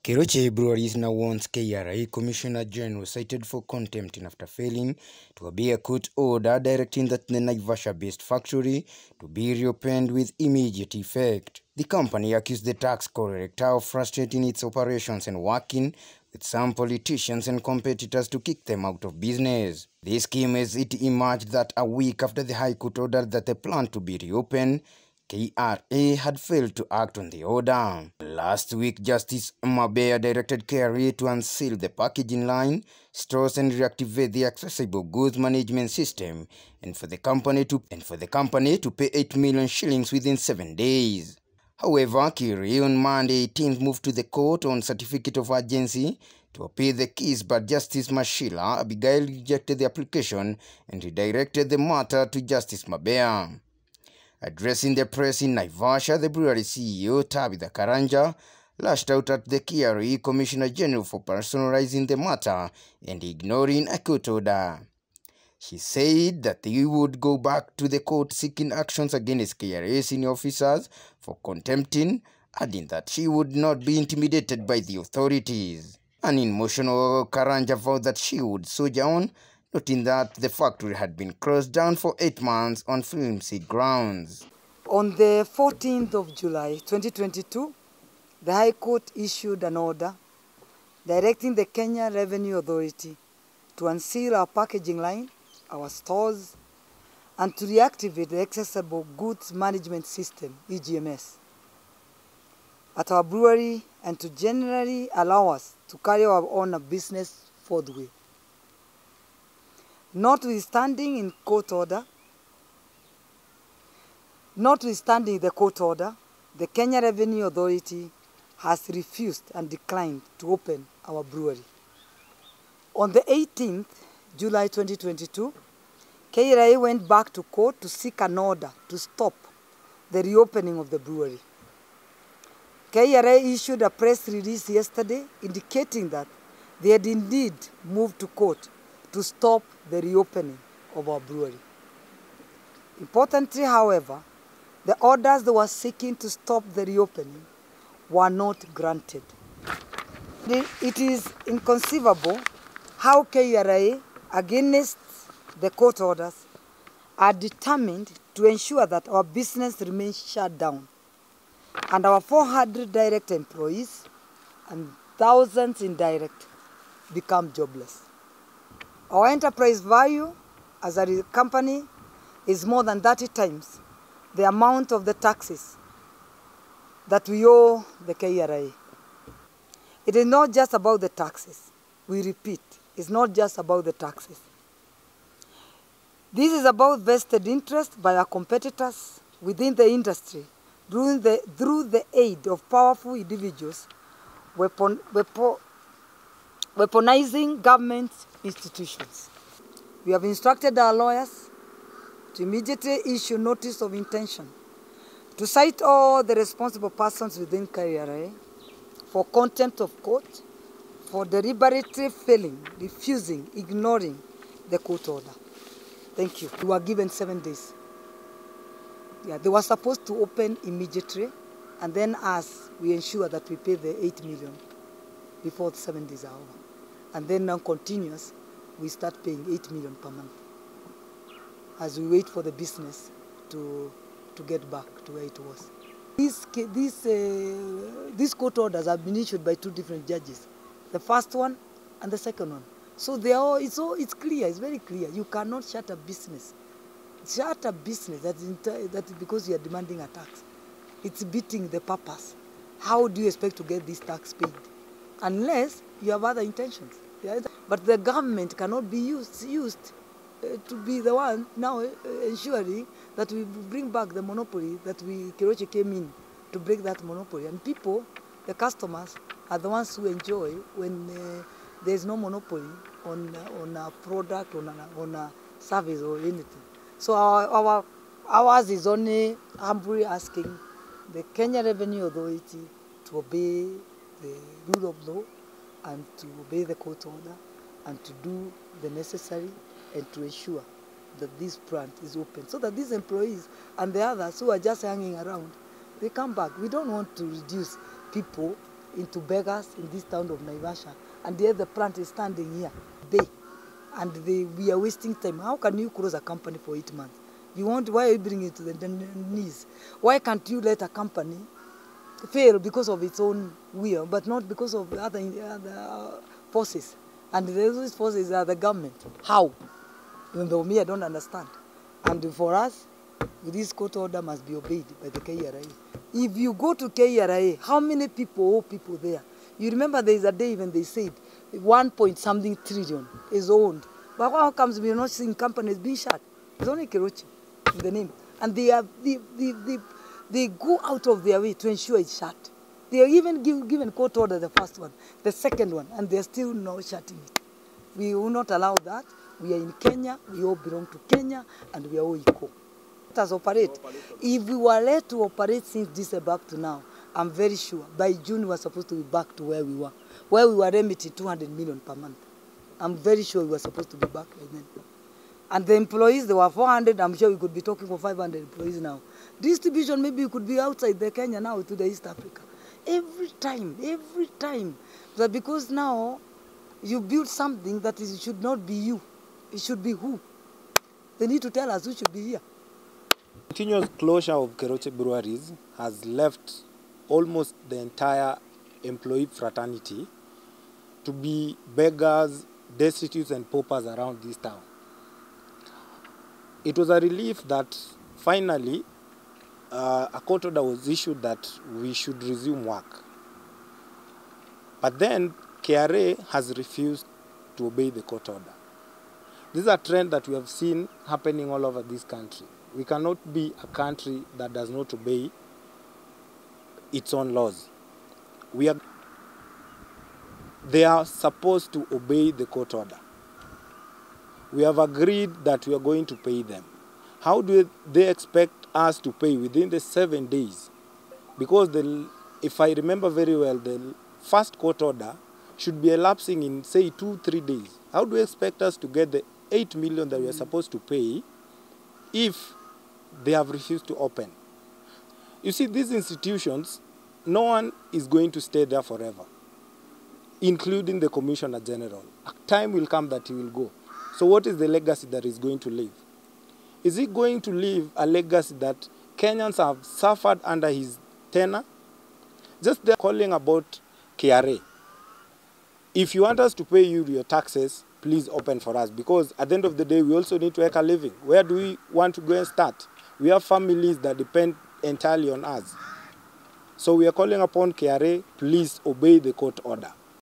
Keroche Breweries now wants KRA Commissioner General cited for contempt after failing to obey a court order directing that the Naivasha-based factory to be reopened with immediate effect. The company accused the tax collector of frustrating its operations and working with some politicians and competitors to kick them out of business. This came as it emerged that a week after the High Court ordered that the plant to be reopened, KRA had failed to act on the order. Last week, Justice Mabea directed KRA to unseal the packaging line, stores and reactivate the accessible goods management system, and for the company to pay 8 million shillings within 7 days. However, KRA on Monday 18th moved to the court on certificate of urgency to appeal the case, but Justice Mashila Abigail rejected the application and redirected the matter to Justice Mabea. Addressing the press in Naivasha, the brewery CEO, Tabitha lashed out at the KRA Commissioner General for personalizing the matter and ignoring a court order. She said that they would go back to the court seeking actions against KRA senior officers for contempting, adding that she would not be intimidated by the authorities. An emotional Karanja vowed that she would soldier on, noting that the factory had been closed down for 8 months on flimsy grounds. On the 14th of July 2022, the High Court issued an order directing the Kenya Revenue Authority to unseal our packaging line, our stores, and to reactivate the Accessible Goods Management System, EGMS, at our brewery and to generally allow us to carry our own business forthwith. Notwithstanding the court order, the Kenya Revenue Authority has refused and declined to open our brewery. On the 18th July 2022, KRA went back to court to seek an order to stop the reopening of the brewery. KRA issued a press release yesterday indicating that they had indeed moved to court to stop the reopening of our brewery. Importantly, however, the orders they were seeking to stop the reopening were not granted. It is inconceivable how KRA, against the court orders, are determined to ensure that our business remains shut down and our 400 direct employees and thousands indirect become jobless. Our enterprise value as a company is more than 30 times the amount of the taxes that we owe the KRA. It is not just about the taxes. We repeat, it's not just about the taxes. This is about vested interest by our competitors within the industry through the aid of powerful individuals weaponizing government institutions. We have instructed our lawyers to immediately issue notice of intention to cite all the responsible persons within KRA for contempt of court, for deliberately failing, refusing, ignoring the court order. Thank you. We were given 7 days. Yeah, they were supposed to open immediately, and then us, we ensure that we pay the 8 million before the 7 days are over. And then now continuous, we start paying 8 million per month as we wait for the business to get back to where it was. These court orders have been issued by 2 different judges, the first one and the second one. So it's clear, it's very clear. You cannot shut a business. Shut a business that is because you are demanding a tax. It's beating the purpose. How do you expect to get this tax paid? Unless you have other intentions. But the government cannot be used to be the one now ensuring that we bring back the monopoly that Keroche came in to break that monopoly. And people, the customers, are the ones who enjoy when there's no monopoly on a product, on a service or anything. So ours is only humbly asking the Kenya Revenue Authority to obey the rule of law and to obey the court order and to do the necessary and to ensure that this plant is open so that these employees and the others who are just hanging around, they come back. We don't want to reduce people into beggars in this town of Naivasha, and yet the plant is standing here. We are wasting time. How can you close a company for 8 months? Why are you bringing it to the knees? Why can't you let a company fail because of its own will, but not because of other forces? And those forces are the government. How? Even though me, I don't understand. And for us, this court order must be obeyed by the KRA. If you go to KRA, how many people there? You remember there is a day when they said 1.something trillion is owned. But how comes we are not seeing companies being shut? It's only Keroche in the name. And they go out of their way to ensure it's shut. They are even given court order, the first one, the second one, and they're still not shutting it. We will not allow that. We are in Kenya, we all belong to Kenya, and we are all equal. Let us operate. If we were let to operate since December up to now, I'm very sure by June we were supposed to be back to where we were remitting 200 million per month. I'm very sure we were supposed to be back by then. And the employees, there were 400, I'm sure we could be talking for 500 employees now. Distribution, maybe we could be outside the Kenya now to the East Africa. Every time. But because now you build something that should not be you. It should be who? They need to tell us who should be here. Continuous closure of Keroche breweries has left almost the entire employee fraternity to be beggars, destitutes and paupers around this town. It was a relief that finally a court order was issued that we should resume work. But then KRA has refused to obey the court order. This is a trend that we have seen happening all over this country. We cannot be a country that does not obey its own laws. They are supposed to obey the court order. We have agreed that we are going to pay them. How do they expect us to pay within the 7 days? Because if I remember very well, the first court order should be elapsing in, say, 2-3 days. How do you expect us to get the 8 million that we are supposed to pay if they have refused to open? You see, these institutions, no one is going to stay there forever, including the Commissioner General. A time will come that he will go. So what is the legacy that is going to leave? Is he going to leave a legacy that Kenyans have suffered under his tenure? Just they're calling about KRA. If you want us to pay you your taxes, please open for us, because at the end of the day, we also need to make a living. Where do we want to go and start? We have families that depend entirely on us. So we are calling upon KRA, please obey the court order.